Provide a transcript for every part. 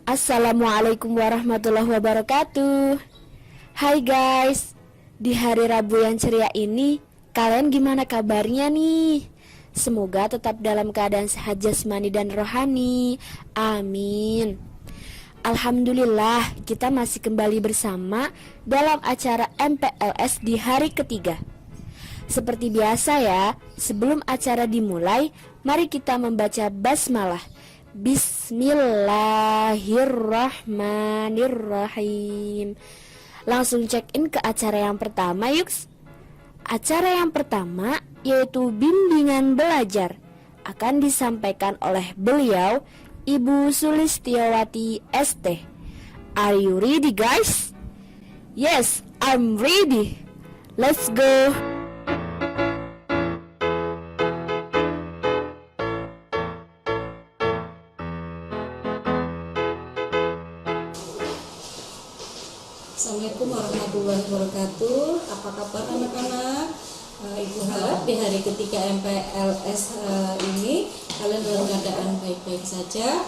Assalamualaikum warahmatullahi wabarakatuh. Hai guys, di hari Rabu yang ceria ini, kalian gimana kabarnya nih? Semoga tetap dalam keadaan sehat jasmani dan rohani. Amin. Alhamdulillah, kita masih kembali bersama dalam acara MPLS di hari ketiga. Seperti biasa ya, sebelum acara dimulai, mari kita membaca basmalah. Bismillahirrahmanirrahim. Langsung check in ke acara yang pertama yuk. Acara yang pertama yaitu bimbingan belajar, akan disampaikan oleh beliau Ibu Sulistiawati ST. Are you ready guys? Yes, I'm ready. Let's go. Assalamualaikum warahmatullahi wabarakatuh. Apa kabar anak-anak? Ibu harap di hari ketiga MPLS ini kalian dalam keadaan baik-baik saja.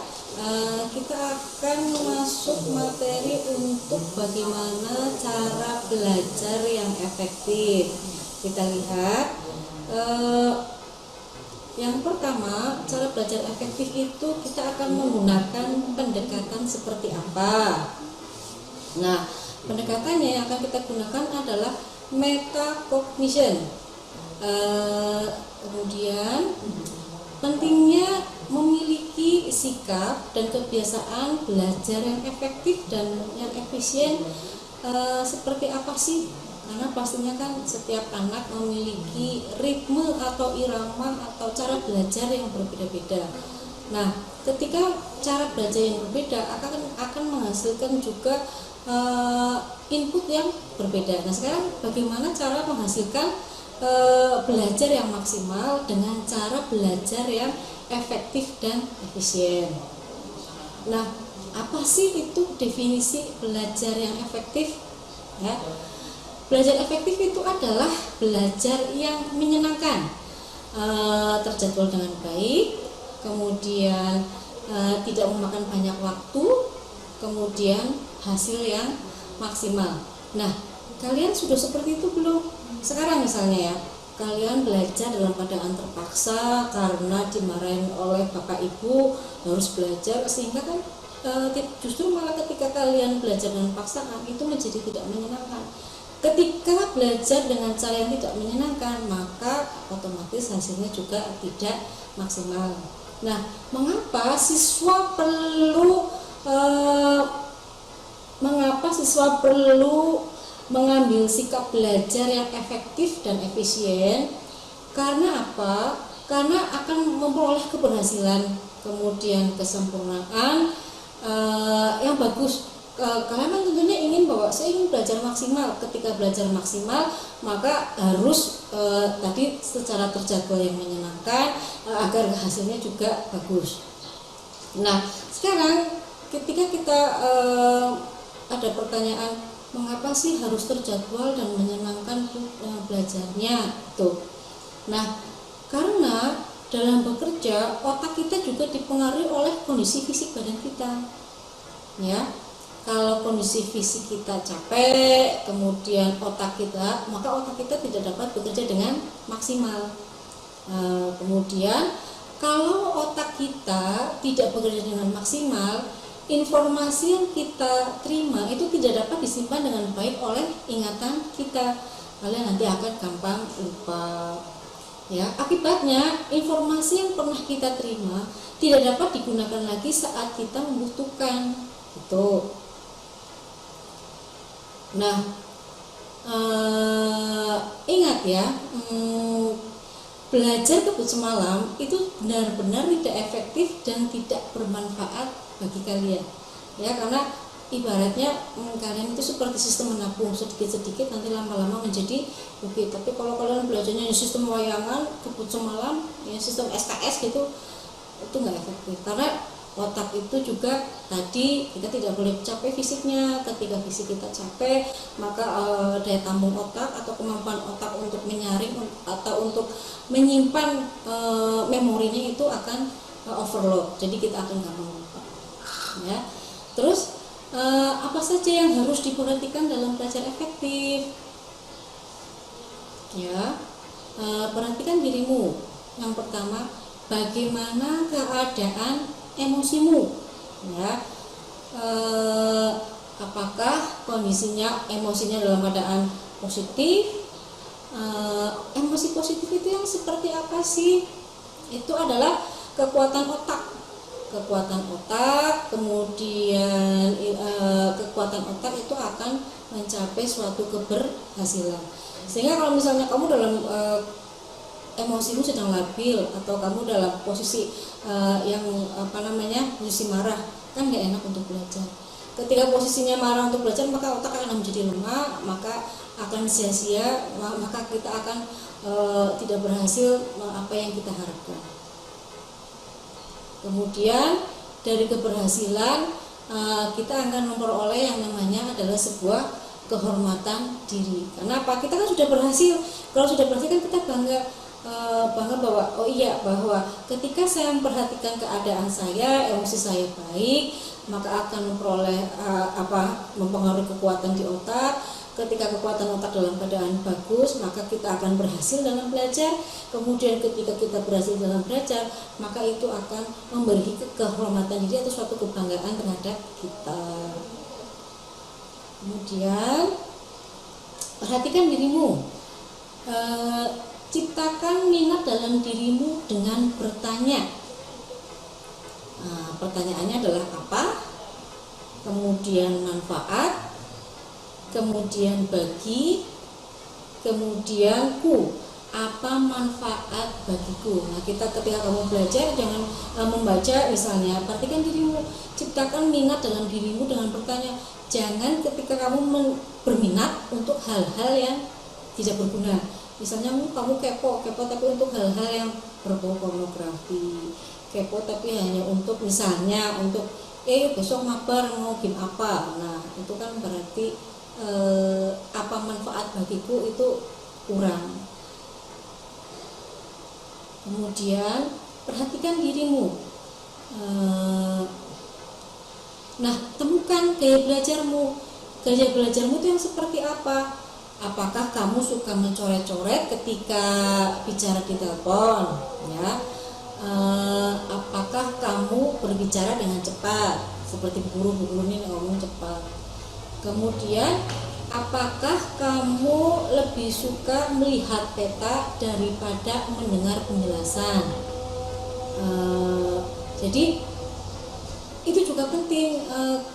Kita akan masuk materi untuk bagaimana cara belajar yang efektif. Kita lihat yang pertama, cara belajar efektif itu kita akan menggunakan pendekatan seperti apa? Nah, pendekatannya yang akan kita gunakan adalah metacognition. Kemudian pentingnya memiliki sikap dan kebiasaan belajar yang efektif dan yang efisien. Seperti apa sih? Karena pastinya kan setiap anak memiliki ritme atau irama atau cara belajar yang berbeda-beda. Nah, ketika cara belajar yang berbeda akan menghasilkan juga input yang berbeda. Nah, sekarang bagaimana cara menghasilkan belajar yang maksimal dengan cara belajar yang efektif dan efisien. Nah, apa sih itu definisi belajar yang efektif? Ya, belajar efektif itu adalah belajar yang menyenangkan, terjadwal dengan baik, kemudian tidak memakan banyak waktu, kemudian hasil yang maksimal. Nah, kalian sudah seperti itu belum? Sekarang misalnya ya, kalian belajar dalam keadaan terpaksa karena dimarahin oleh bapak ibu harus belajar, sehingga kan justru malah ketika kalian belajar dengan paksaan itu menjadi tidak menyenangkan. Ketika belajar dengan cara yang tidak menyenangkan, maka otomatis hasilnya juga tidak maksimal. Nah, mengapa siswa perlu mengambil sikap belajar yang efektif dan efisien? Karena apa? Karena akan memperoleh keberhasilan, kemudian kesempurnaan yang bagus. Kalian tentunya ingin bahwa saya ingin belajar maksimal. Ketika belajar maksimal, maka harus tadi secara terjadwal yang menyenangkan agar hasilnya juga bagus. Nah, sekarang ketika kita ada pertanyaan, mengapa sih harus terjadwal dan menyenangkan belajarnya? Tuh. Nah, karena dalam bekerja otak kita juga dipengaruhi oleh kondisi fisik badan kita. Ya, kalau kondisi fisik kita capek, kemudian maka otak kita tidak dapat bekerja dengan maksimal. Kemudian kalau otak kita tidak bekerja dengan maksimal, informasi yang kita terima itu tidak dapat disimpan dengan baik oleh ingatan kita. Kalian nanti akan gampang lupa. Ya, akibatnya informasi yang pernah kita terima tidak dapat digunakan lagi saat kita membutuhkan. Gitu. Nah, ingat ya, belajar kebut semalam itu benar-benar tidak efektif dan tidak bermanfaat bagi kalian. Ya, karena ibaratnya kalian itu seperti sistem menabung, sedikit-sedikit nanti lama-lama menjadi bukit. Tapi kalau kalian belajarnya di sistem wayangan, kebut semalam, ya sistem SKS gitu, itu nggak efektif. Karena otak itu juga tadi kita tidak boleh capek fisiknya. Ketika fisik kita capek, maka daya tampung otak atau kemampuan otak untuk menyaring atau untuk menyimpan memorinya itu akan overload. Jadi kita akan gampang lupa. Ya. Terus apa saja yang harus diperhatikan dalam belajar efektif? Ya, perhatikan dirimu. Yang pertama, bagaimana keadaan emosimu? Ya, apakah emosinya dalam keadaan positif? Emosi positif itu yang seperti apa sih? Itu adalah kekuatan otak, kemudian kekuatan otak itu akan mencapai suatu keberhasilan. Sehingga kalau misalnya kamu dalam emosimu sedang labil atau kamu dalam posisi posisi marah, kan nggak enak untuk belajar. Ketika posisinya marah untuk belajar, maka otak akan menjadi lemah, maka akan sia-sia, maka kita akan tidak berhasil apa yang kita harapkan. Kemudian dari keberhasilan kita akan memperoleh yang namanya adalah sebuah kehormatan diri. Karena apa? Kita kan sudah berhasil. Kalau sudah berhasil kan kita bangga bahwa ketika saya memperhatikan keadaan saya, emosi saya baik, maka akan memperoleh mempengaruhi kekuatan di otak. Ketika kekuatan otak dalam keadaan bagus, maka kita akan berhasil dalam belajar. Kemudian ketika kita berhasil dalam belajar, maka itu akan memberi kehormatan diri atau suatu kebanggaan terhadap kita. Kemudian perhatikan dirimu. Ciptakan minat dalam dirimu dengan bertanya. Pertanyaannya adalah apa? Kemudian manfaat, kemudian bagi, kemudian apa manfaat bagiku. Nah, kita ketika kamu belajar jangan membaca misalnya, perhatikan dirimu, ciptakan minat dalam dirimu dengan bertanya. Jangan ketika kamu berminat untuk hal-hal yang tidak berguna. Misalnya kamu kepo tapi untuk hal-hal yang berbau pornografi, kepo tapi hanya untuk misalnya untuk besok mabar mau game apa. Nah, itu kan berarti apa manfaat bagiku itu kurang. Kemudian perhatikan dirimu. Nah, temukan gaya belajarmu. Gaya belajarmu itu yang seperti apa? Apakah kamu suka mencoret-coret ketika bicara di telepon? Ya. Apakah kamu berbicara dengan cepat? Seperti guru-guru ini ngomong cepat. Kemudian, apakah kamu lebih suka melihat peta daripada mendengar penjelasan? Jadi itu juga penting.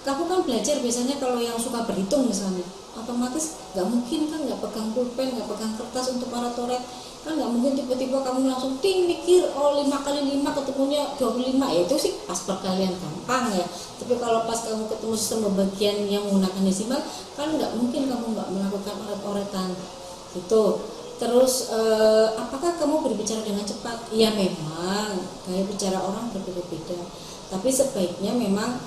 Kamu kan belajar biasanya kalau yang suka berhitung misalnya, otomatis nggak mungkin kan nggak pegang pulpen, nggak pegang kertas untuk para coret, kan nggak mungkin tiba-tiba kamu langsung mikir 5 kali 5 ketemunya 25. Ya itu sih pas perkalian gampang ya, tapi kalau pas kamu ketemu sistem pembagian yang menggunakan desimal kan nggak mungkin kamu nggak melakukan oret-oretan gitu. Terus apakah kamu berbicara dengan cepat? Ya memang gaya bicara orang berbeda-beda, tapi sebaiknya memang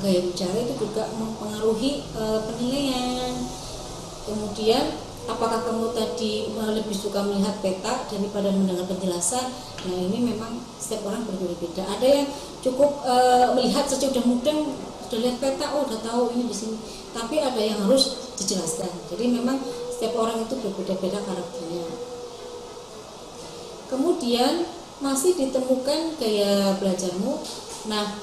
gaya bicara itu juga mempengaruhi penilaian. Kemudian apakah kamu tadi lebih suka melihat peta daripada mendengar penjelasan? Nah, ini memang setiap orang berbeda-beda. Ada yang cukup melihat saja udah mudeng, sudah lihat peta, udah tahu ini di sini. Tapi ada yang harus dijelaskan. Jadi memang setiap orang itu berbeda-beda karakternya. Kemudian masih ditemukan gaya belajarmu. Nah,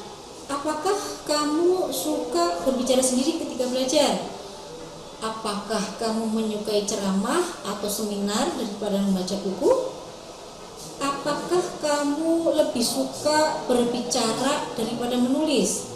apakah kamu suka berbicara sendiri ketika belajar? Apakah kamu menyukai ceramah atau seminar daripada membaca buku? Apakah kamu lebih suka berbicara daripada menulis?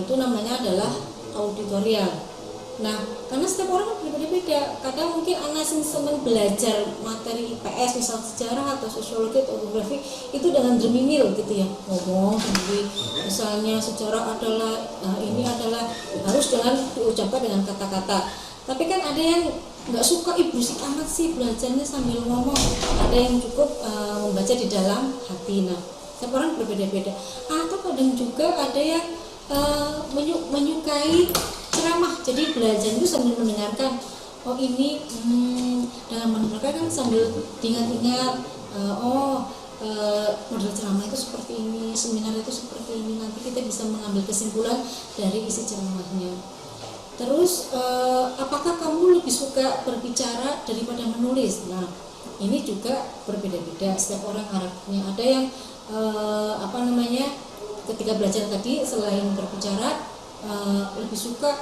Itu namanya adalah auditorial. Nah, karena setiap orang berbeda-beda. Kadang mungkin anak seneng belajar materi IPS, misal sejarah atau sosiologi atau geografi, itu dengan drimimil gitu ya, ngomong sendiri. Misalnya sejarah adalah, ini adalah harus dengan diucapkan dengan kata-kata. Tapi kan ada yang nggak suka, berisik amat sih belajarnya sambil ngomong. Ada yang cukup membaca di dalam hati. Nah, setiap orang berbeda-beda. Atau kadang juga ada yang menyukai ceramah, jadi belajar itu sambil mendengarkan. Ini dengan mendengarkan kan sambil diingat-ingat, model ceramah itu seperti ini, seminar itu seperti ini, nanti kita bisa mengambil kesimpulan dari isi ceramahnya. Terus apakah kamu lebih suka berbicara daripada menulis? Nah, ini juga berbeda-beda, setiap orang karakternya. Ada yang ketika belajar tadi selain berbicara lebih suka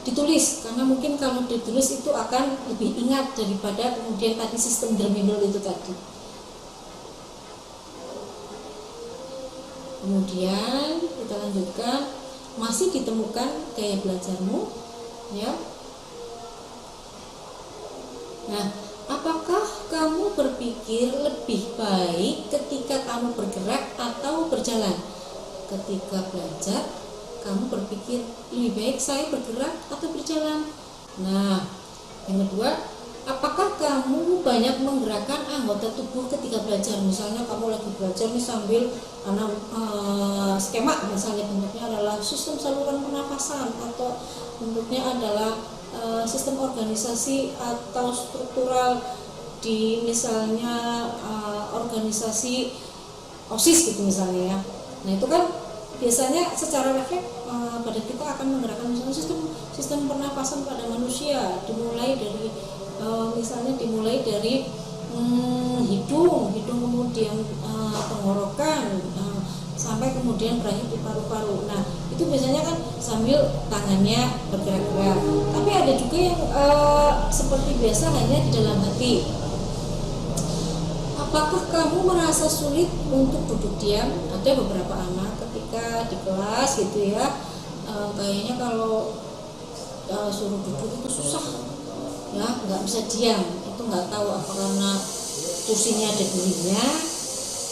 ditulis, karena mungkin kalau ditulis itu akan lebih ingat daripada kemudian tadi sistem Dremel itu tadi. Kemudian kita lanjutkan, masih ditemukan gaya belajarmu, ya. Nah, apakah kamu berpikir lebih baik ketika kamu bergerak atau berjalan? Ketika belajar, kamu berpikir lebih baik saya bergerak atau berjalan? Nah, yang kedua, apakah kamu banyak menggerakkan anggota tubuh ketika belajar? Misalnya kamu lagi belajar nih sambil skema, misalnya bentuknya adalah sistem saluran pernapasan, atau bentuknya adalah sistem organisasi atau struktural di misalnya organisasi OSIS gitu misalnya ya. Nah itu kan biasanya secara refleks badan kita akan menggerakkan misalnya sistem pernapasan pada manusia, dimulai dari hidung kemudian tenggorokan sampai kemudian berakhir di paru-paru. Nah itu biasanya kan sambil tangannya bergerak-gerak. Tapi ada juga yang seperti biasa hanya di dalam hati. Apakah kamu merasa sulit untuk duduk diam? Ada beberapa anak ketika di kelas gitu ya, kayaknya kalau suruh duduk itu susah, ya nggak bisa diam. Itu nggak tahu apa karena kursinya ada durinya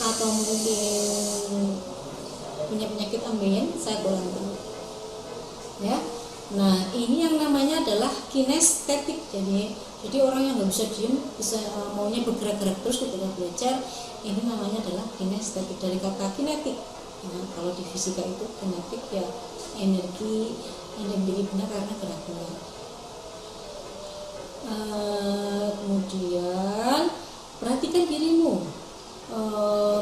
atau mungkin punya penyakit ambeien, saya kurang tahu. Ya, nah ini yang namanya adalah kinestetik. Jadi orang yang nggak bisa diem, bisa maunya bergerak-gerak terus ketika belajar, ini namanya adalah kinestetik, dari kata kinetik. Nah, kalau di fisika itu kinetik ya energi yang dimiliki benar karena geraknya. Kemudian perhatikan dirimu,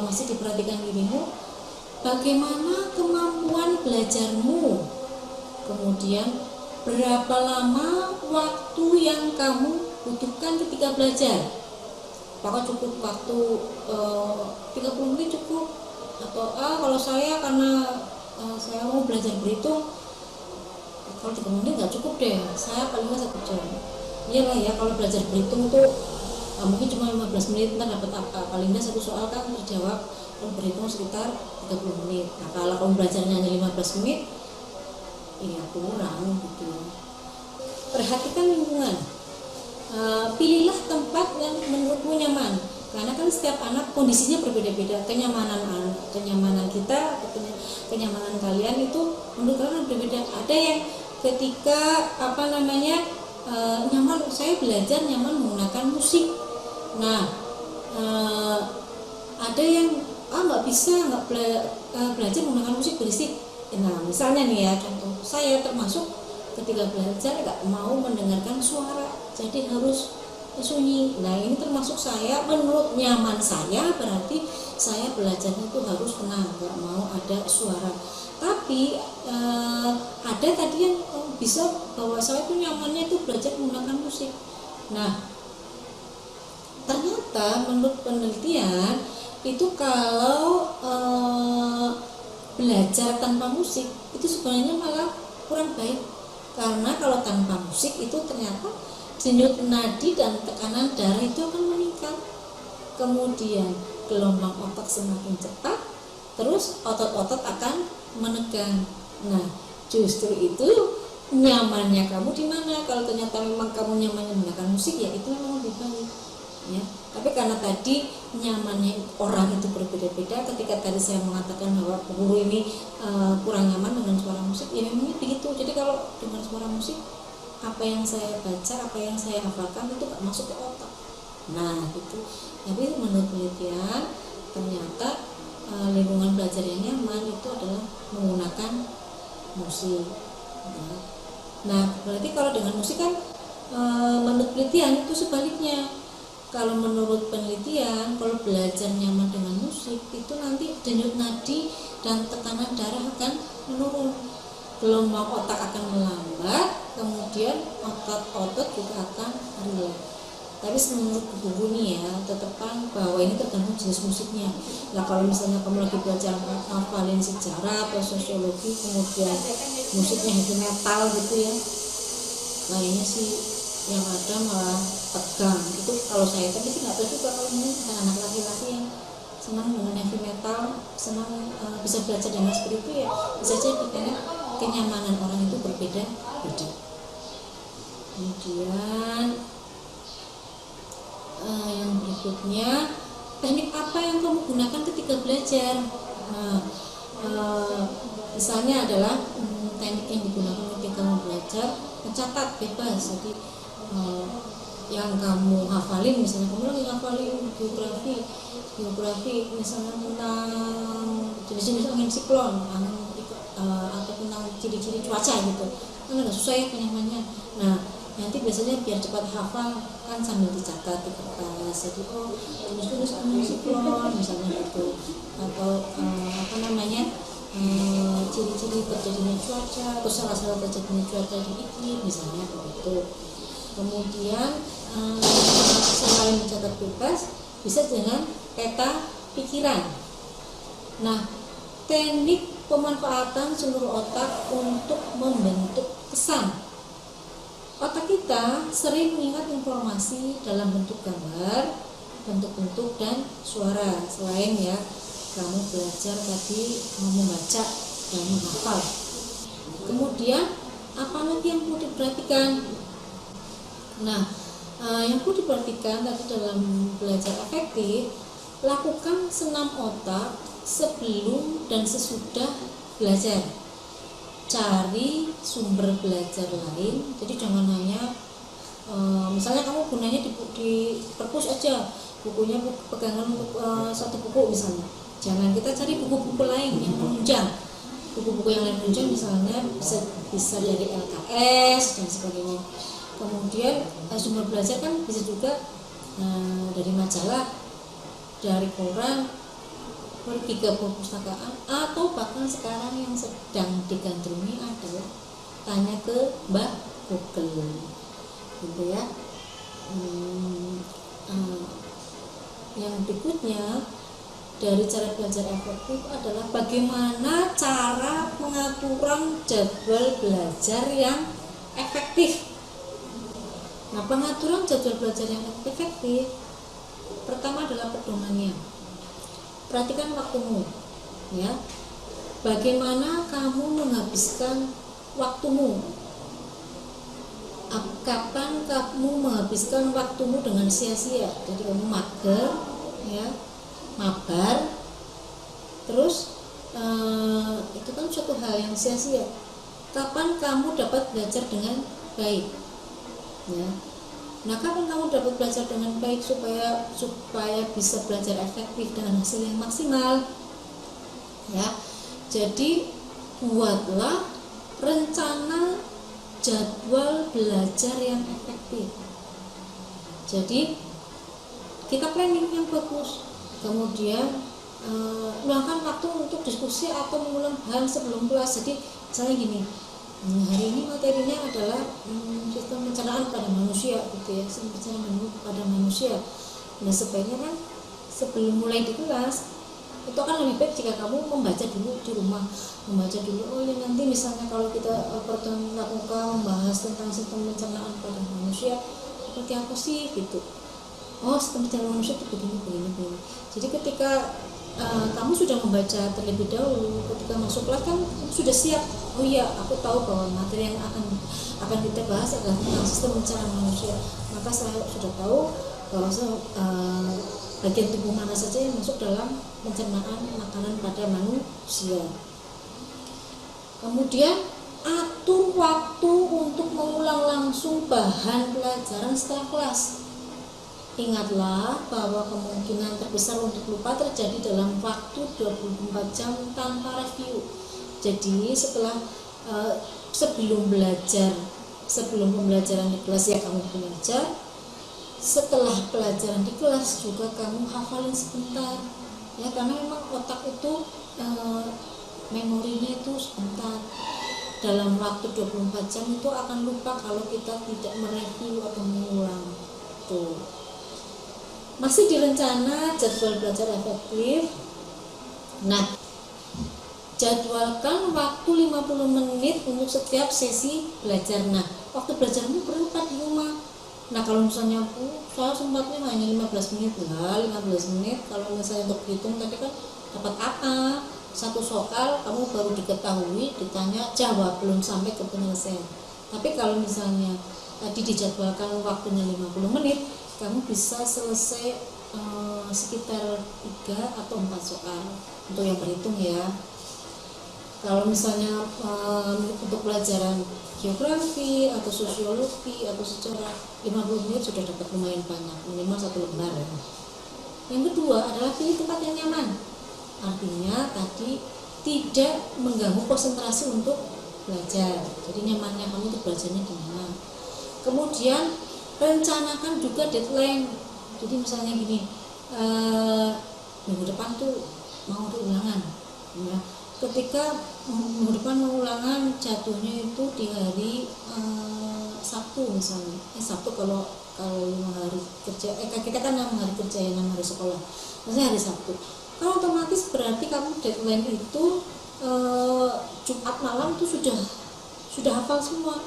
masih diperhatikan dirimu, bagaimana kemampuan belajarmu, kemudian berapa lama waktu yang kamu butuhkan ketika belajar. Apakah cukup waktu 30 menit cukup, atau kalau saya karena saya mau belajar berhitung, kalau 3 menit nggak cukup deh, saya paling nggak 1 jam. Iyalah ya, kalau belajar berhitung tuh mungkin cuma 15 menit ntar dapat apa, paling nggak 1 soal kan terjawab. Kalau berhitung sekitar 30 menit. Nah kalau kamu belajarnya hanya 15 menit, ya kurang gitu. Perhatikan lingkungan, pilihlah tempat yang menurutmu nyaman, karena kan setiap anak kondisinya berbeda-beda. Kenyamanan kita, kenyamanan kalian itu menurut kalian berbeda. Ada yang ketika nyaman, saya belajar nyaman menggunakan musik. Nah ada yang nggak bisa belajar menggunakan musik berisik. Nah misalnya nih ya, contoh saya termasuk ketika belajar nggak mau mendengarkan suara, jadi harus sunyi. Nah ini termasuk saya, menurut nyaman saya, berarti saya belajarnya itu harus tenang, nggak mau ada suara. Tapi ada tadi yang bisa bahwa saya itu nyamannya itu belajar menggunakan musik. Nah ternyata menurut penelitian itu kalau belajar tanpa musik itu sebenarnya malah kurang baik, karena kalau tanpa musik itu ternyata denyut nadi dan tekanan darah itu akan meningkat, kemudian gelombang otak semakin cepat, terus otot-otot akan menegang. Nah justru itu nyamannya kamu di mana. Kalau ternyata memang kamu nyamannya menggunakan musik, ya itu memang lebih baik ya. Tapi karena tadi nyamannya orang itu berbeda-beda, ketika tadi saya mengatakan bahwa guru ini kurang nyaman dengan suara musik, ya memangnya begitu. Jadi kalau dengar suara musik, apa yang saya baca, apa yang saya hafalkan itu gak masuk ke otak. Nah gitu. Tapi menurut penelitian ternyata lingkungan belajar yang nyaman itu adalah menggunakan musik. Nah berarti kalau dengan musik kan menurut penelitian itu sebaliknya. kalau menurut penelitian, kalau belajar nyaman dengan musik itu nanti denyut nadi dan tekanan darah akan menurun, gelombang otak akan melambat, kemudian otot juga akan rileks. Tapi menurut buku ini ya, tetapan bahwa ini tergantung jenis musiknya. Nah kalau misalnya kamu lagi belajar hafalin sejarah atau sosiologi, kemudian musiknya heavy metal gitu ya, kayaknya sih yang ada malah tegang. Itu kalau saya tapi sih nggak tahu juga kalau ini anak laki-laki yang senang dengan heavy metal, senang bisa belajar dengan seperti itu ya, bisa jadi karena kenyamanan orang itu berbeda-beda. Kemudian yang berikutnya, teknik apa yang kamu gunakan ketika belajar? Misalnya adalah teknik yang digunakan ketika kamu belajar, mencatat bebas. Jadi yang kamu hafalin, misalnya kamu lagi hafalin geografi misalnya tentang jenis-jenis angin siklon, atau tentang ciri-ciri cuaca gitu, kan agak susah ya penyamaannya. Nah nanti biasanya biar cepat hafal kan sambil dicatat di kertas, jadi tulis angin siklon misalnya gitu, atau ciri-ciri terjadinya cuaca atau salah-salah terjadinya cuaca di iklim misalnya begitu. Kemudian selain mencatat bebas, bisa dengan peta pikiran. Nah, teknik pemanfaatan seluruh otak untuk membentuk kesan. Otak kita sering mengingat informasi dalam bentuk gambar, bentuk-bentuk dan suara. Selain ya kamu belajar tadi membaca dan menghafal. Kemudian apa lagi yang perlu diperhatikan? Nah, yang perlu diperhatikan tadi dalam belajar efektif, lakukan senam otak sebelum dan sesudah belajar. Cari sumber belajar lain, jadi jangan hanya misalnya kamu gunanya di perpus aja, bukunya pegangan untuk satu buku misalnya. Jangan, kita cari buku-buku lain yang menunjang. Buku-buku yang lain menunjang misalnya bisa dari LKS dan sebagainya. Kemudian sumber belajar kan bisa juga dari majalah, dari koran, pergi ke perpustakaan, atau bahkan sekarang yang sedang digandrungi adalah tanya ke Mbak Google, gitu ya. Yang berikutnya dari cara belajar efektif adalah bagaimana cara pengaturan jadwal belajar yang efektif. Nah, pengaturan jadwal belajar yang efektif pertama adalah pedomannya. Perhatikan waktumu, ya. Bagaimana kamu menghabiskan waktumu? Kapan kamu menghabiskan waktumu dengan sia-sia? Jadi kamu mager, ya, mabar, terus itu kan suatu hal yang sia-sia. Kapan kamu dapat belajar dengan baik? Ya. Nah, kapan kamu dapat belajar dengan baik supaya bisa belajar efektif dengan hasil yang maksimal? Ya. Jadi buatlah rencana jadwal belajar yang efektif. Jadi kita planning yang bagus. Kemudian luangkan waktu untuk diskusi atau mengulang bahan sebelum kelas. Jadi misalnya gini, hari ini materinya adalah sistem pencernaan pada manusia, gitu ya, sistem pencernaan pada manusia. Nah, sebaiknya kan sebelum mulai di kelas itu akan lebih baik jika kamu membaca dulu di rumah, membaca dulu. Oh ya, nanti misalnya kalau kita pertemuan membahas tentang sistem pencernaan pada manusia seperti apa sih, gitu. Oh, sistem pencernaan manusia itu begini. Jadi ketika kamu sudah membaca terlebih dahulu, ketika masuk kelas kan sudah siap. Oh iya, aku tahu bahwa materi yang akan kita bahas adalah tentang sistem pencernaan manusia. Maka saya sudah tahu bahwa bagian tubuh mana saja yang masuk dalam pencernaan makanan pada manusia. Kemudian atur waktu untuk mengulang langsung bahan pelajaran setelah kelas. Ingatlah bahwa kemungkinan terbesar untuk lupa terjadi dalam waktu 24 jam tanpa review. Jadi setelah sebelum pembelajaran di kelas ya kamu belajar, setelah pelajaran di kelas juga kamu hafalin sebentar ya, karena memang otak itu memorinya itu sebentar, dalam waktu 24 jam itu akan lupa kalau kita tidak mereview atau mengulang. Tuh. Masih di rencana jadwal belajar efektif. Nah, jadwalkan waktu 50 menit untuk setiap sesi belajar. Nah, waktu belajarmu berapa di rumah? Nah, kalau misalnya saya sempatnya hanya 15 menit lah, 15 menit kalau misalnya untuk hitung, tapi kan dapat apa? Satu soal kamu baru diketahui, ditanya jawab, belum sampai ke penyelesaian. Tapi kalau misalnya tadi dijadwalkan waktunya 50 menit, kamu bisa selesai sekitar 3 atau 4 soal untuk yang berhitung ya. Kalau misalnya untuk pelajaran geografi atau sosiologi atau sejarah, 50 menit sudah dapat lumayan banyak, minimal 1 lembar ya. Yang kedua adalah pilih tempat yang nyaman. Artinya tadi tidak mengganggu konsentrasi untuk belajar. Jadi nyamannya kamu untuk belajarnya di mana. Kemudian rencanakan juga deadline. Jadi misalnya gini, minggu depan tuh mau ada ulangan. Ya. Ketika minggu depan mau ulangan, jatuhnya itu di hari Sabtu misalnya. Sabtu kalau 5 hari kerja, kita kan 6 hari kerja ya, 6 hari sekolah. Maksudnya hari Sabtu. Kan otomatis berarti kamu deadline itu Jumat malam tuh sudah hafal semua,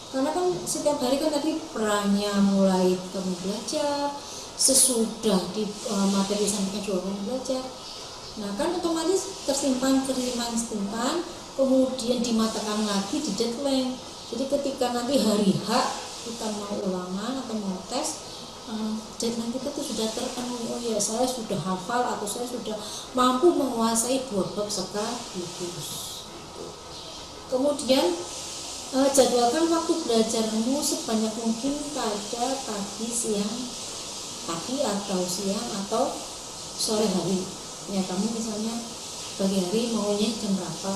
karena kan setiap hari kan tadi perannya mulai kamu belajar, sesudah di materi sampaikan juga kamu belajar. Nah kan otomatis tersimpan, kemudian dimatakan lagi di deadline. Jadi ketika nanti hari H kita mau ulangan atau mau tes, deadline kita tuh sudah terpenuhi. Oh ya, saya sudah hafal atau saya sudah mampu menguasai 2 bab sekaligus. Kemudian jadwalkan waktu belajarmu sebanyak mungkin pada pagi atau siang atau sore hari. Ya kamu misalnya pagi hari maunya jam berapa,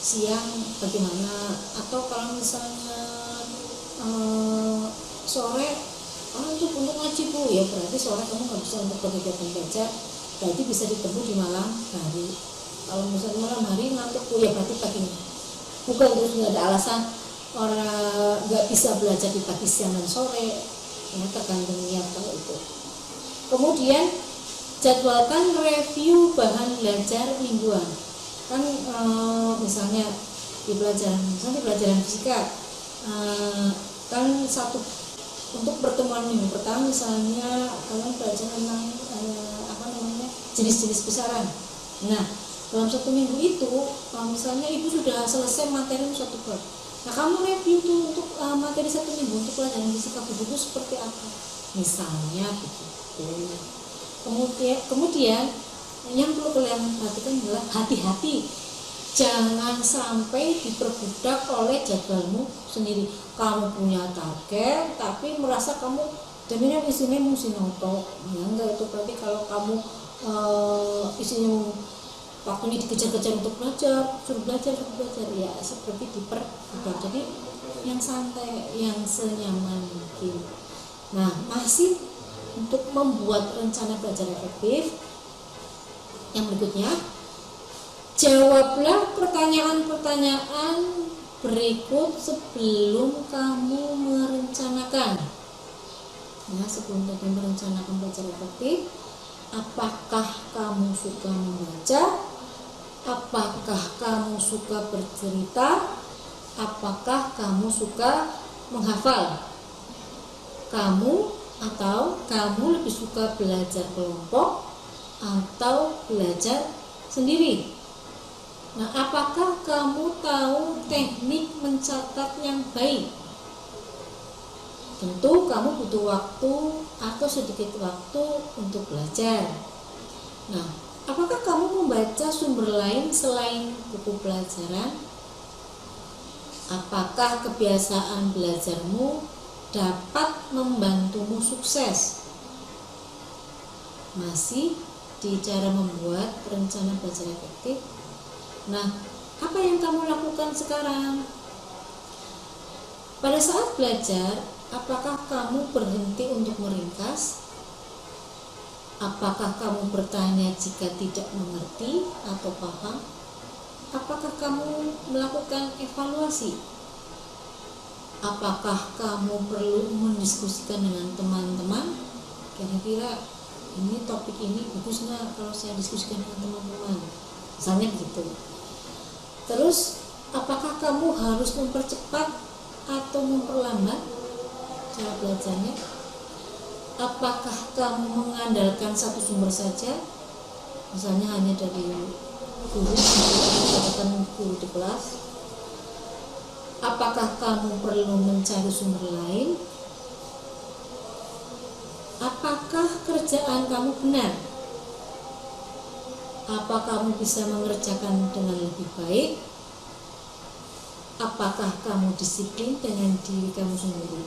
siang bagaimana, atau kalau misalnya sore itu untuk ngaji Bu, ya berarti sore kamu nggak bisa untuk kegiatan belajar, berarti bisa ditempuh di malam hari. Kalau misalnya malam hari ngantuk Bu, ya berarti paginya. Bukan terus nggak ada alasan orang nggak bisa belajar di pagi, siang dan sore, ya tergantung niat kalau itu. Kemudian jadwalkan review bahan belajar mingguan. Kan misalnya di pelajaran fisika, kan untuk pertemuan minggu pertama misalnya kalian belajar tentang jenis-jenis besaran. Nah dalam 1 minggu itu misalnya ibu sudah selesai materi 1 bab. Nah kamu review tuh untuk materi 1 minggu untuk pelajaran fisika buku seperti apa misalnya begitu. Kemudian yang perlu kalian perhatikan adalah hati-hati, jangan sampai diperbudak oleh jadwalmu sendiri. Kamu punya target tapi merasa kamu jadinya isinya musinoto, ya enggak, itu berarti kalau kamu isinya waktunya dikejar-kejar untuk belajar, suruh belajar ya seperti diperbudak. Jadi yang santai, yang senyaman mungkin. Nah masih untuk membuat rencana belajar efektif, yang berikutnya, jawablah pertanyaan-pertanyaan berikut sebelum kamu merencanakan. Nah, sebelum tadi merencanakan belajar efektif, apakah kamu suka membaca? Apakah kamu suka bercerita? Apakah kamu suka menghafal? Atau kamu lebih suka belajar kelompok atau belajar sendiri? Nah, apakah kamu tahu teknik mencatat yang baik? Tentu kamu butuh waktu atau sedikit waktu untuk belajar. Nah, apakah kamu membaca sumber lain selain buku pelajaran? Apakah kebiasaan belajarmu dapat membantumu sukses? Masih di cara membuat rencana belajar efektif. Nah, apa yang kamu lakukan sekarang? Pada saat belajar, apakah kamu berhenti untuk meringkas? kelas? Apakah kamu bertanya jika tidak mengerti atau paham? Apakah kamu melakukan evaluasi? Apakah kamu perlu mendiskusikan dengan teman-teman? Kira-kira ini topik ini bagus nggak kalau saya diskusikan dengan teman-teman? Misalnya begitu. Terus, apakah kamu harus mempercepat atau memperlambat cara belajarnya? Apakah kamu mengandalkan satu sumber saja, misalnya hanya dari guru, katakan guru di kelas? Apakah kamu perlu mencari sumber lain? Apakah kerjaan kamu benar? Apa kamu bisa mengerjakan dengan lebih baik? Apakah kamu disiplin dengan diri kamu sendiri?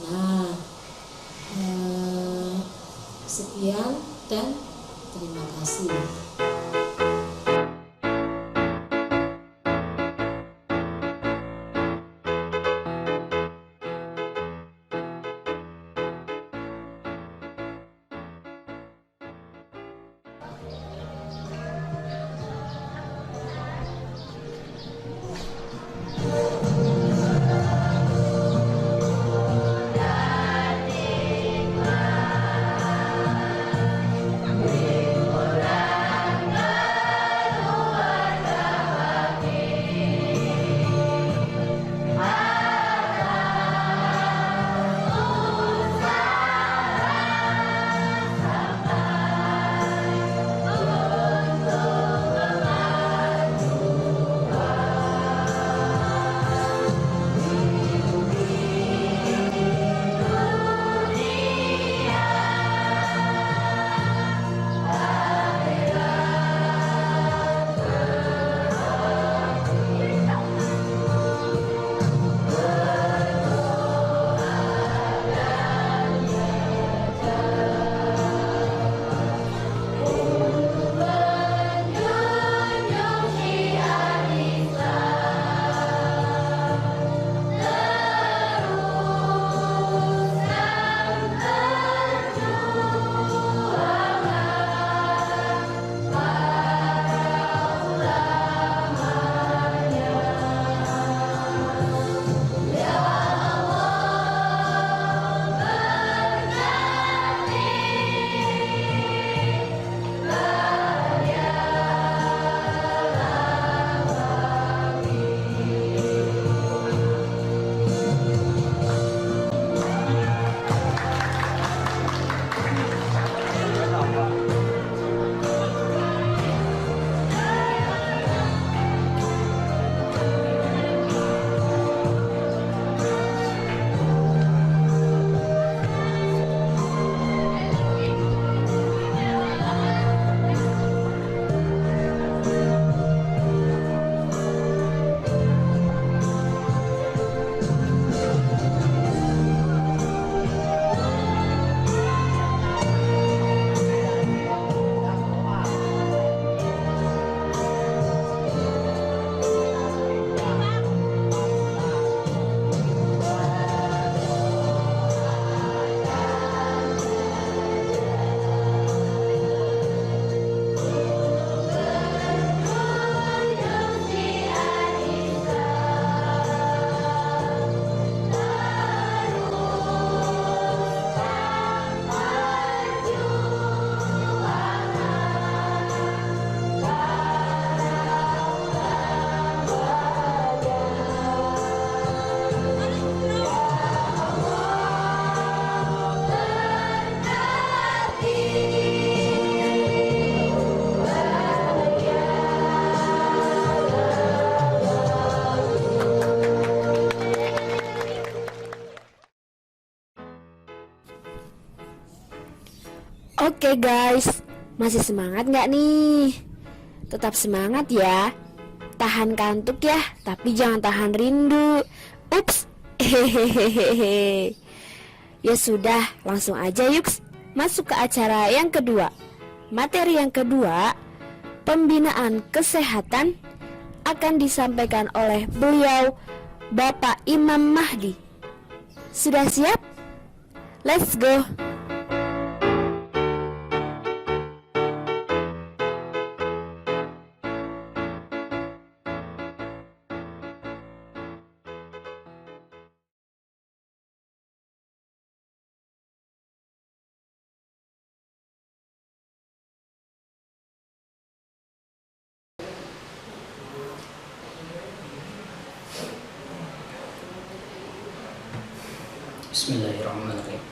Nah, sekian dan terima kasih. Oke guys, masih semangat nggak nih? Tetap semangat ya. Tahan kantuk ya, tapi jangan tahan rindu. Ups, hehehehe. Ya sudah, langsung aja yuk masuk ke acara yang kedua. Materi yang kedua, pembinaan kesehatan, akan disampaikan oleh beliau, Bapak Imam Mahdi. Sudah siap? Let's go! Bismillahirrahmanirrahim.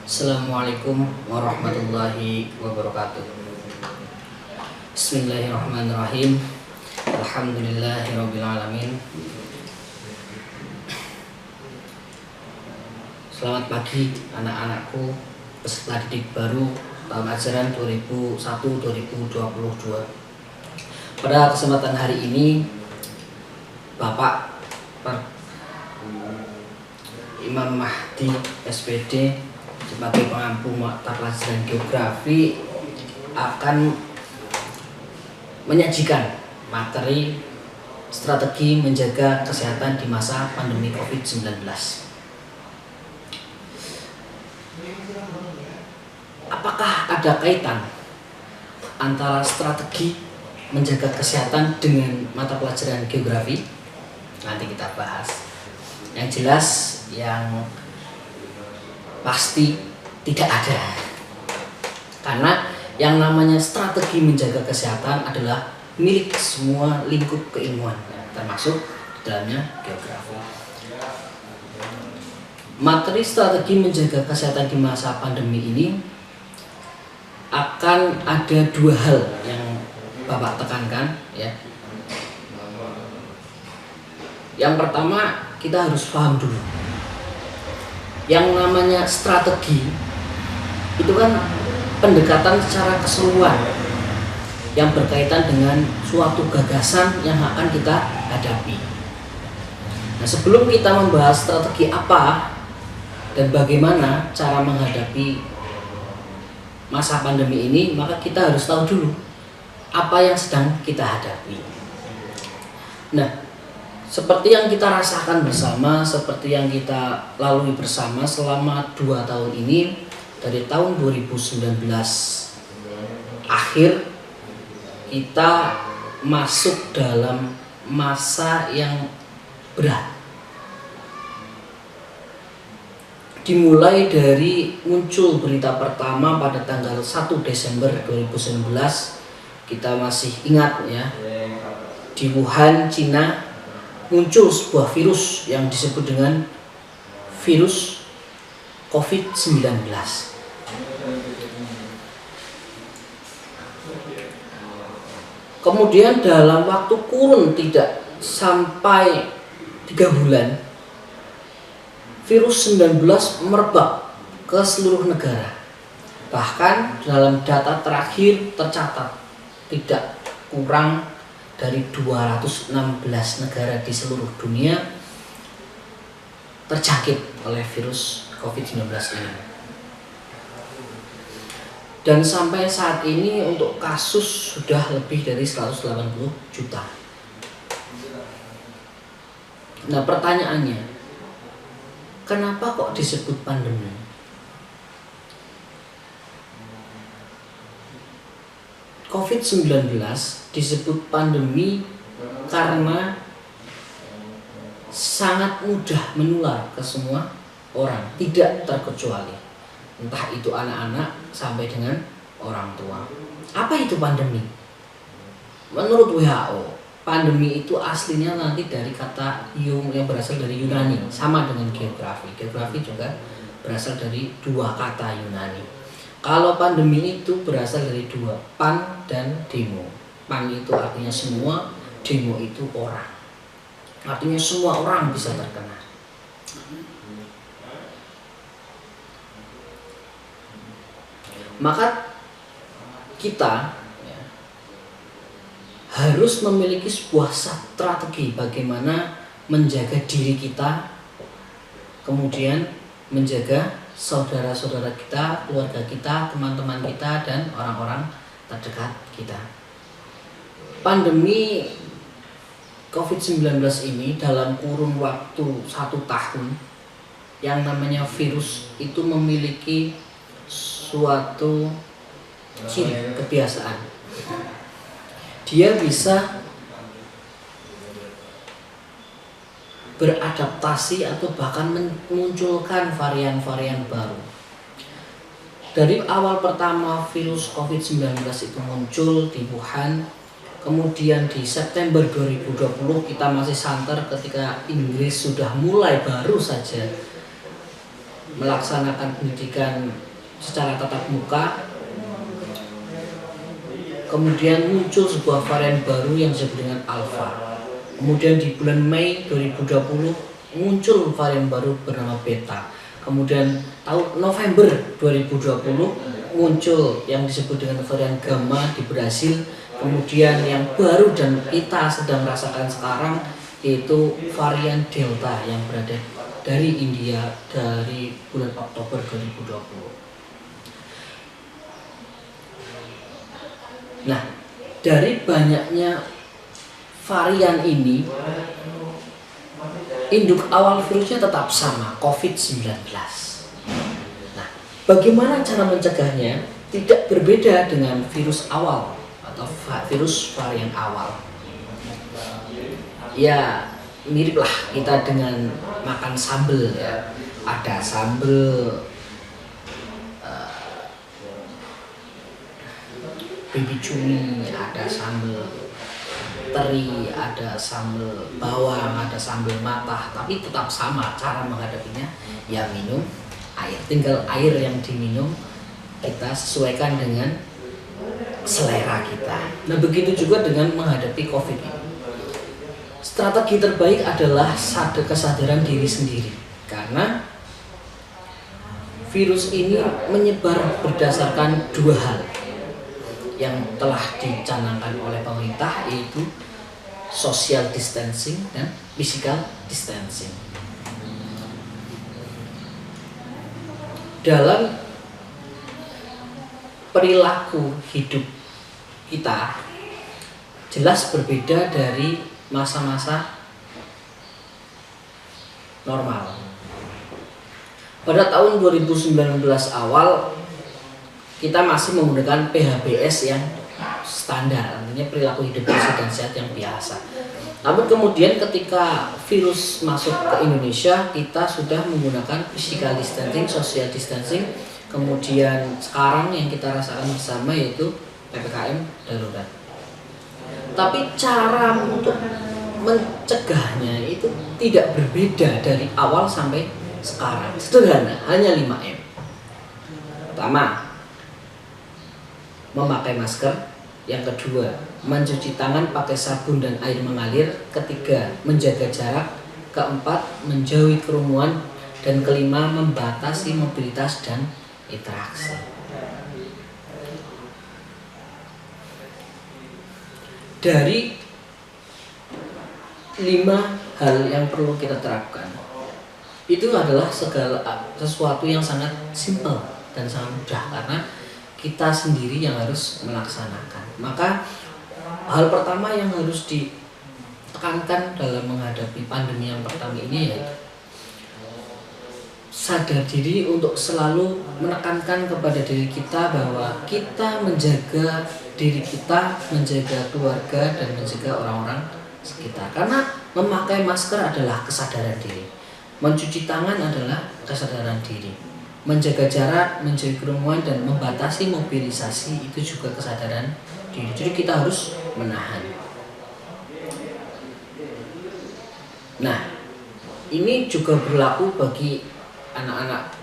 Assalamualaikum warahmatullahi wabarakatuh. Bismillahirrahmanirrahim. Alhamdulillahirabbil alamin. Selamat pagi anak-anakku peserta didik baru tahun ajaran 2001-2022. Pada kesempatan hari ini Bapak Imam Mahdi SPD sebagai pengampu mata pelajaran geografi akan menyajikan materi strategi menjaga kesehatan di masa pandemi COVID-19. Apakah ada kaitan antara strategi menjaga kesehatan dengan mata pelajaran geografi? Nanti kita bahas. Yang jelas, yang pasti tidak ada. Karena yang namanya strategi menjaga kesehatan adalah milik semua lingkup keilmuan, termasuk di dalamnya geografi. Materi strategi menjaga kesehatan di masa pandemi ini akan ada dua hal yang Bapak tekankan, ya. Yang pertama, kita harus paham dulu yang namanya strategi itu kan pendekatan secara keseluruhan yang berkaitan dengan suatu gagasan yang akan kita hadapi. Nah, sebelum kita membahas strategi apa dan bagaimana cara menghadapi masa pandemi ini, maka kita harus tahu dulu apa yang sedang kita hadapi. Nah, seperti yang kita rasakan bersama, seperti yang kita lalui bersama selama 2 tahun ini, dari tahun 2019 akhir kita masuk dalam masa yang berat. Dimulai dari muncul berita pertama pada tanggal 1 Desember 2019, kita masih ingat ya, di Wuhan, Cina, muncul sebuah virus yang disebut dengan virus COVID-19. Kemudian dalam waktu kurun tidak sampai 3 bulan, virus 19 merebak ke seluruh negara. Bahkan dalam data terakhir tercatat tidak kurang dari 216 negara di seluruh dunia terjangkit oleh virus COVID-19 ini. Dan sampai saat ini untuk kasus sudah lebih dari 180 juta. Nah, pertanyaannya, kenapa kok disebut pandemi? COVID-19 disebut pandemi karena sangat mudah menular ke semua orang, tidak terkecuali, entah itu anak-anak sampai dengan orang tua. Apa itu pandemi? Menurut WHO, pandemi itu aslinya nanti dari kata yang berasal dari Yunani, sama dengan geografi. Geografi juga berasal dari 2 kata Yunani. Kalau pandemi itu berasal dari 2, pan dan demo. Pan itu artinya semua, demo itu orang. Artinya semua orang bisa terkena. Maka kita harus memiliki sebuah strategi bagaimana menjaga diri kita, kemudian menjaga saudara-saudara kita, keluarga kita, teman-teman kita, dan orang-orang terdekat kita. Pandemi COVID-19 ini dalam kurun waktu 1 tahun yang namanya virus itu memiliki suatu ciri kebiasaan. Dia bisa beradaptasi atau bahkan memunculkan varian-varian baru. Dari awal pertama virus COVID-19 itu muncul di Wuhan, kemudian di September 2020 kita masih santer ketika Inggris sudah mulai baru saja melaksanakan pendidikan secara tatap muka. Kemudian muncul sebuah varian baru yang disebut dengan Alpha. Kemudian di bulan Mei 2020 muncul varian baru bernama Beta. Kemudian tahun November 2020 muncul yang disebut dengan varian Gamma di Brasil. Kemudian yang baru dan kita sedang rasakan sekarang yaitu varian Delta yang berada dari India dari bulan Oktober 2020. Nah, dari banyaknya varian ini, induk awal virusnya tetap sama, COVID-19. Nah, bagaimana cara mencegahnya? Tidak berbeda dengan virus awal atau virus varian awal. Ya, miriplah kita dengan makan sambal ya. Ada sambal baby cumi, ada sambal teri, ada sambal bawang, ada sambal matah, tapi tetap sama cara menghadapinya, ya minum air. Tinggal air yang diminum kita sesuaikan dengan selera kita. Nah, begitu juga dengan menghadapi COVID ini. Strategi terbaik adalah kesadaran diri sendiri, karena virus ini menyebar berdasarkan dua hal yang telah dicanangkan oleh pemerintah, yaitu social distancing dan physical distancing. Dalam perilaku hidup kita jelas berbeda dari masa-masa normal. Pada tahun 2019 awal kita masih menggunakan PHBS yang standar, artinya perilaku hidup bersih dan sehat yang biasa. Namun kemudian ketika virus masuk ke Indonesia, kita sudah menggunakan physical distancing, social distancing. Kemudian sekarang yang kita rasakan bersama yaitu PPKM darurat. Tapi cara untuk mencegahnya itu tidak berbeda dari awal sampai sekarang. Sederhana, hanya 5M. Pertama, memakai masker. Yang kedua, mencuci tangan pakai sabun dan air mengalir. Ketiga, menjaga jarak. Keempat, menjauhi kerumunan. Dan kelima, membatasi mobilitas dan interaksi. Dari 5 hal yang perlu kita terapkan, itu adalah sesuatu yang sangat simpel dan sangat mudah, karena kita sendiri yang harus melaksanakan. Maka hal pertama yang harus ditekankan dalam menghadapi pandemi yang pertama ini yaitu sadar diri untuk selalu menekankan kepada diri kita bahwa kita menjaga diri kita, menjaga keluarga, dan menjaga orang-orang sekitar. Karena memakai masker adalah kesadaran diri, mencuci tangan adalah kesadaran diri, menjaga jarak, menjauhi kerumunan, dan membatasi mobilisasi itu juga kesadaran diri. Jadi kita harus menahan. Nah, ini juga berlaku bagi anak-anak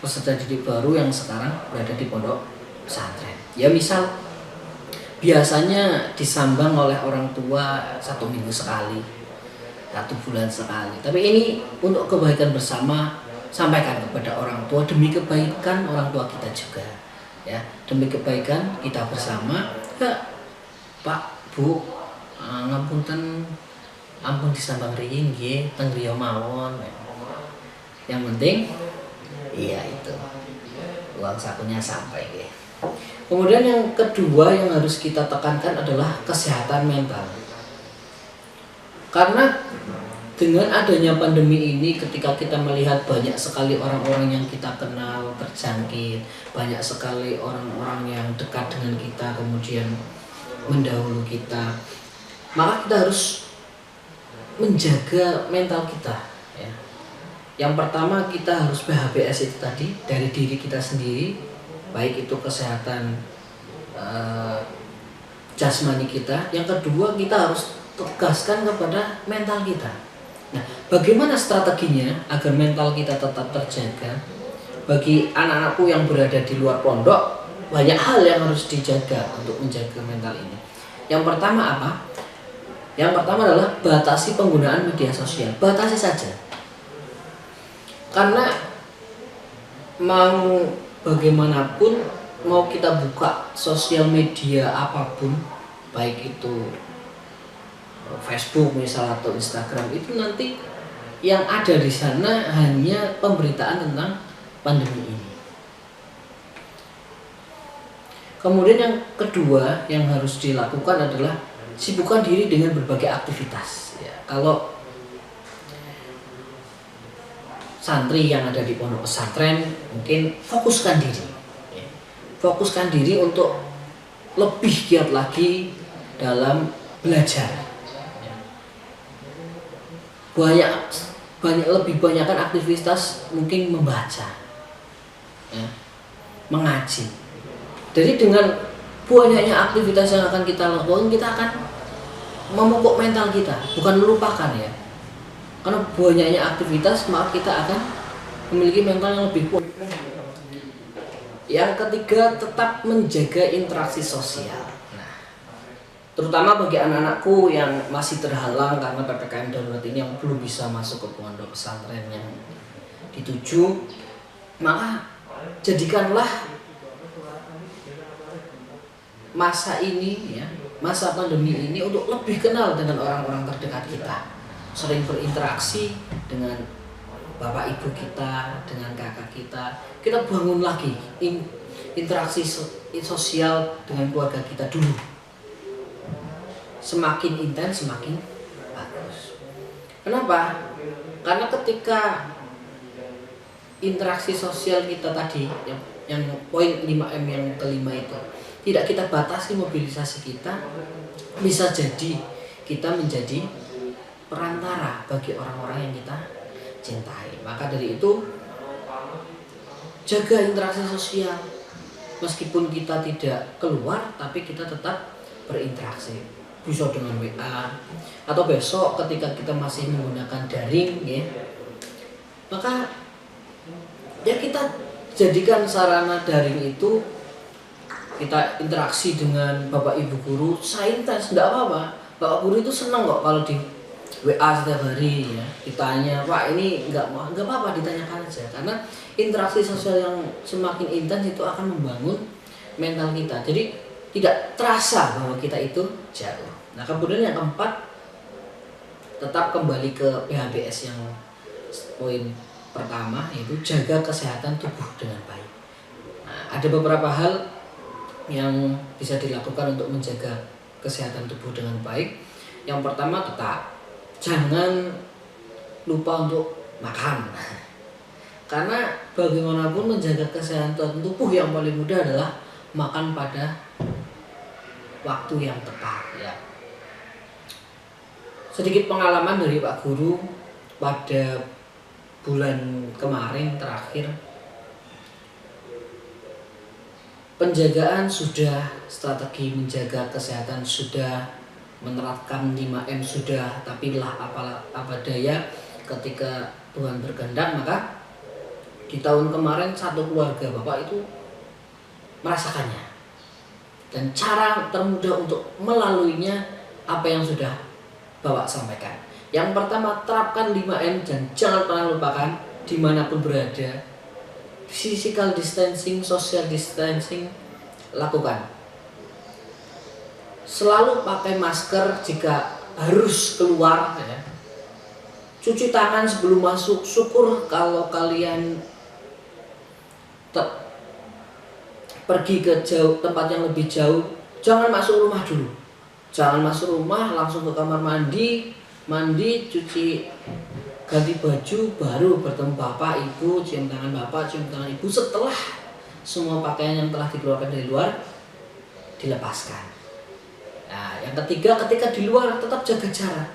peserta didik baru yang sekarang berada di pondok pesantren. Ya misal, biasanya disambang oleh orang tua 1 minggu sekali, 1 bulan sekali. Tapi ini untuk kebaikan bersama, sampaikan kepada orang tua demi kebaikan orang tua kita juga, ya, demi kebaikan kita bersama. Ya, Pak, Bu, ngapunten, ampun disambang riyin nggih, teng griya mawon. Yang penting, iya itu uang sakunya sampai nggih. Kemudian yang kedua yang harus kita tekankan adalah kesehatan mental. Karena Dengan adanya pandemi ini, ketika kita melihat banyak sekali orang-orang yang kita kenal terjangkit, banyak sekali orang-orang yang dekat dengan kita kemudian mendahului kita, maka kita harus menjaga mental kita ya. Yang pertama, kita harus PHBS itu tadi dari diri kita sendiri, baik itu kesehatan jasmani kita. Yang kedua, kita harus tegaskan kepada mental kita. Nah, bagaimana strateginya agar mental kita tetap terjaga? Bagi anak-anakku yang berada di luar pondok, banyak hal yang harus dijaga untuk menjaga mental ini. Yang pertama apa? Yang pertama adalah batasi penggunaan media sosial. Batasi saja. Karena mau bagaimanapun, mau kita buka sosial media apapun, baik itu Facebook misal atau Instagram, itu nanti yang ada di sana hanya pemberitaan tentang pandemi ini. Kemudian yang kedua yang harus dilakukan adalah sibukkan diri dengan berbagai aktivitas ya. Kalau santri yang ada di pondok pesantren, mungkin fokuskan diri ya. Fokuskan diri untuk lebih giat lagi dalam belajar. Lebih banyakkan aktivitas, mungkin membaca ya, mengaji. Jadi dengan banyaknya aktivitas yang akan kita lakukan, kita akan memupuk mental kita, bukan melupakan ya. Karena banyaknya aktivitas, maka kita akan memiliki mental yang lebih kuat. Yang ketiga, tetap menjaga interaksi sosial. Terutama bagi anak-anakku yang masih terhalang karena PPKM darurat ini, yang belum bisa masuk ke pondok pesantren yang dituju, maka jadikanlah masa ini ya, masa pandemi ini untuk lebih kenal dengan orang-orang terdekat kita, sering berinteraksi dengan bapak ibu kita, dengan kakak kita. Kita bangun lagi interaksi sosial dengan keluarga kita dulu. Semakin intens semakin bagus. Kenapa? Karena ketika interaksi sosial kita tadi yang poin 5M yang kelima itu tidak kita batasi mobilisasi kita, bisa jadi kita menjadi perantara bagi orang-orang yang kita cintai. Maka dari itu, jaga interaksi sosial. Meskipun kita tidak keluar, tapi kita tetap berinteraksi. Bisa dengan WA, atau besok ketika kita masih menggunakan daring ya, maka ya kita jadikan sarana daring itu, kita interaksi dengan bapak ibu guru, saya intens, tidak apa-apa. Bapak guru itu senang kok kalau di WA setiap hari ya, ditanya, Pak ini nggak apa-apa, ditanyakan aja. Karena interaksi sosial yang semakin intens itu akan membangun mental kita, jadi tidak terasa bahwa kita itu jauh. Nah, kemudian yang keempat, tetap kembali ke PHBS yang poin pertama, yaitu jaga kesehatan tubuh dengan baik. Nah, ada beberapa hal yang bisa dilakukan untuk menjaga kesehatan tubuh dengan baik. Yang pertama, tetap jangan lupa untuk makan. Karena bagaimanapun menjaga kesehatan tubuh yang paling mudah adalah makan pada waktu yang tepat ya. Sedikit pengalaman dari Pak Guru pada bulan kemarin terakhir, penjagaan sudah, strategi menjaga kesehatan sudah, menerapkan 5M sudah, tapi lah apa daya ketika Tuhan berkehendak, maka di tahun kemarin satu keluarga Bapak itu merasakannya. Dan cara termudah untuk melaluinya apa yang sudah Bapak sampaikan. Yang pertama, terapkan 5M dan jangan pernah lupakan dimanapun berada, physical distancing, social distancing lakukan. Selalu pakai masker jika harus keluar ya. Cuci tangan sebelum masuk. Syukur kalau kalian pergi ke tempat yang lebih jauh, jangan masuk rumah dulu. Jangan masuk rumah langsung ke kamar mandi, mandi, cuci, ganti baju, baru bertemu bapak, ibu, cium tangan bapak, cium tangan ibu, setelah semua pakaian yang telah dikeluarkan dari luar dilepaskan. Nah, yang ketiga, ketika di luar tetap jaga jarak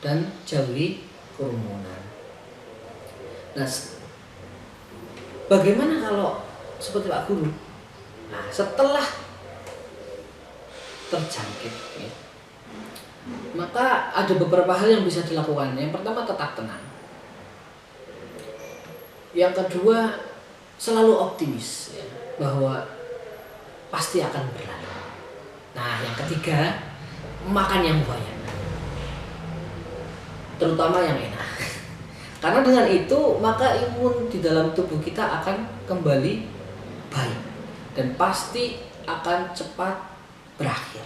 dan jauhi kerumunan. Nah, bagaimana kalau seperti Pak Guru? Nah, setelah terjangkit, ya, maka ada beberapa hal yang bisa dilakukan. Yang pertama, tetap tenang. Yang kedua, selalu optimis, ya, bahwa pasti akan berlalu. Nah, yang ketiga, makan yang banyak, terutama yang enak. Karena dengan itu maka imun di dalam tubuh kita akan kembali baik dan pasti akan cepat berakhir.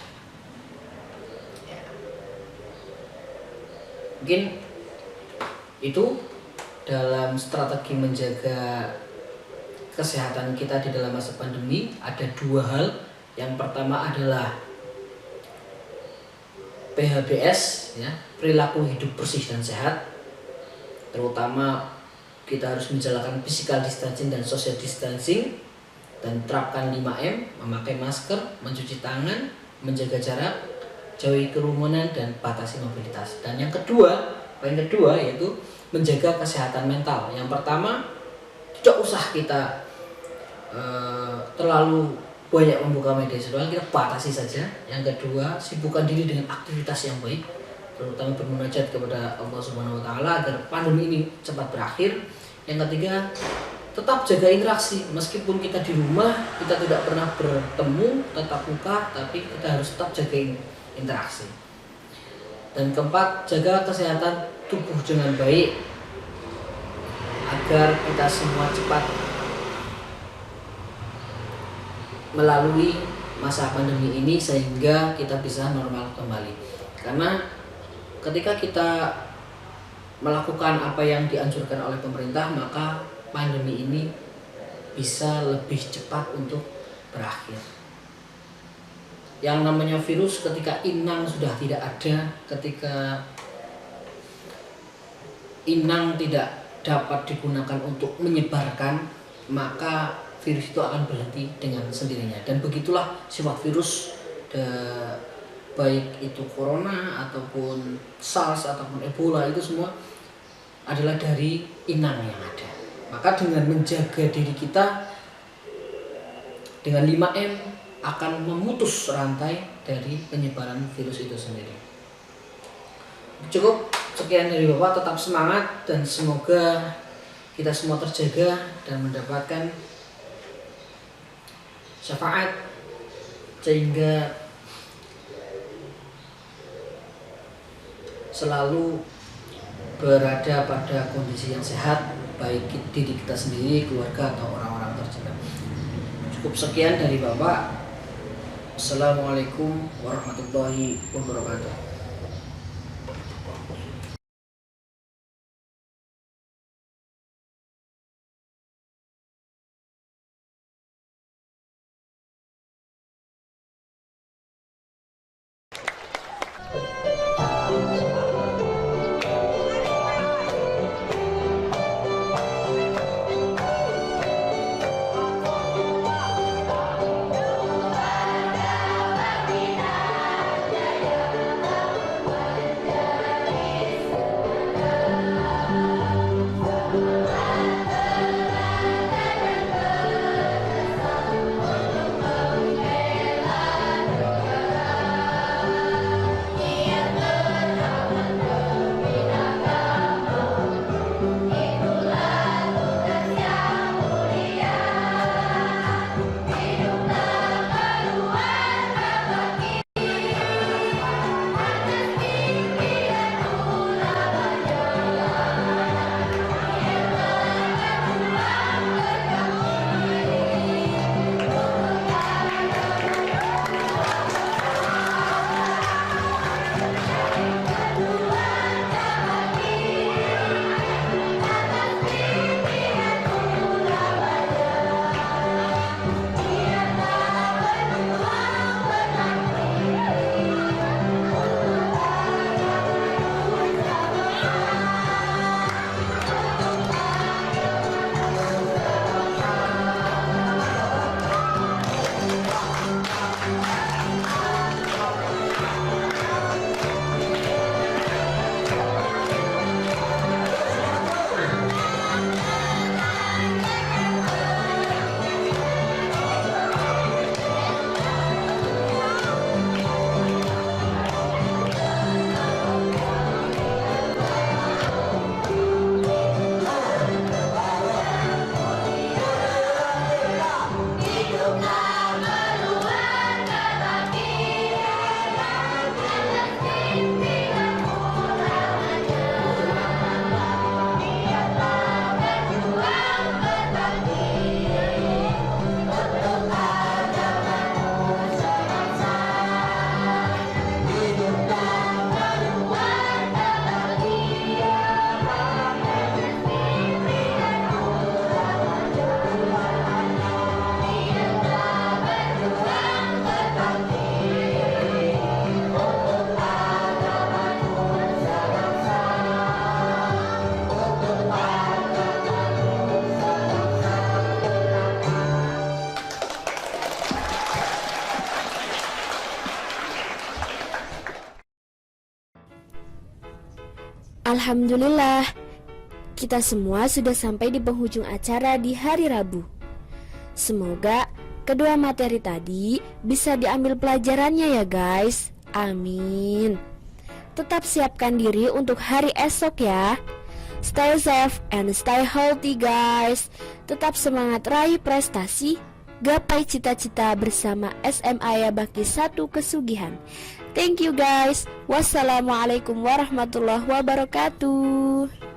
Ya. Mungkin itu dalam strategi menjaga kesehatan kita di dalam masa pandemi. Ada dua hal. Yang pertama adalah PHBS, ya, perilaku hidup bersih dan sehat. Terutama kita harus menjalankan physical distancing dan social distancing, dan terapkan 5M, memakai masker, mencuci tangan, menjaga jarak, jauhi kerumunan, dan batasi mobilitas. Dan yang kedua, poin kedua yaitu menjaga kesehatan mental. Yang pertama, tidak usah kita terlalu banyak membuka media sosial, kita batasi saja. Yang kedua, sibukkan diri dengan aktivitas yang baik, terutama bermunajat kepada Allah Subhanahu wa Ta'ala agar pandemi ini cepat berakhir. Yang ketiga, tetap jaga interaksi. Meskipun kita di rumah, kita tidak pernah bertemu tatap muka, tapi kita harus tetap jaga interaksi. Dan keempat, jaga kesehatan tubuh dengan baik agar kita semua cepat melalui masa pandemi ini sehingga kita bisa normal kembali. Karena ketika kita melakukan apa yang dianjurkan oleh pemerintah, maka pandemi ini bisa lebih cepat untuk berakhir. Yang namanya virus, ketika inang sudah tidak ada, ketika inang tidak dapat digunakan untuk menyebarkan, maka virus itu akan berhenti dengan sendirinya. Dan begitulah sifat virus, baik itu corona ataupun SARS ataupun Ebola, itu semua adalah dari inang yang ada. Maka dengan menjaga diri kita dengan 5M akan memutus rantai dari penyebaran virus itu sendiri. Cukup sekian dari Bapak, tetap semangat dan semoga kita semua terjaga dan mendapatkan syafaat sehingga selalu berada pada kondisi yang sehat, baik diri kita sendiri, keluarga, atau orang-orang tercinta. Cukup sekian dari Bapak. Assalamualaikum warahmatullahi wabarakatuh. Alhamdulillah, kita semua sudah sampai di penghujung acara di hari Rabu. Semoga kedua materi tadi bisa diambil pelajarannya ya guys. Amin. Tetap siapkan diri untuk hari esok ya. Stay safe and stay healthy guys. Tetap semangat raih prestasi, gapai cita-cita bersama SMA Bakti 1 Kesugihan. Thank you guys. Wassalamualaikum warahmatullahi wabarakatuh.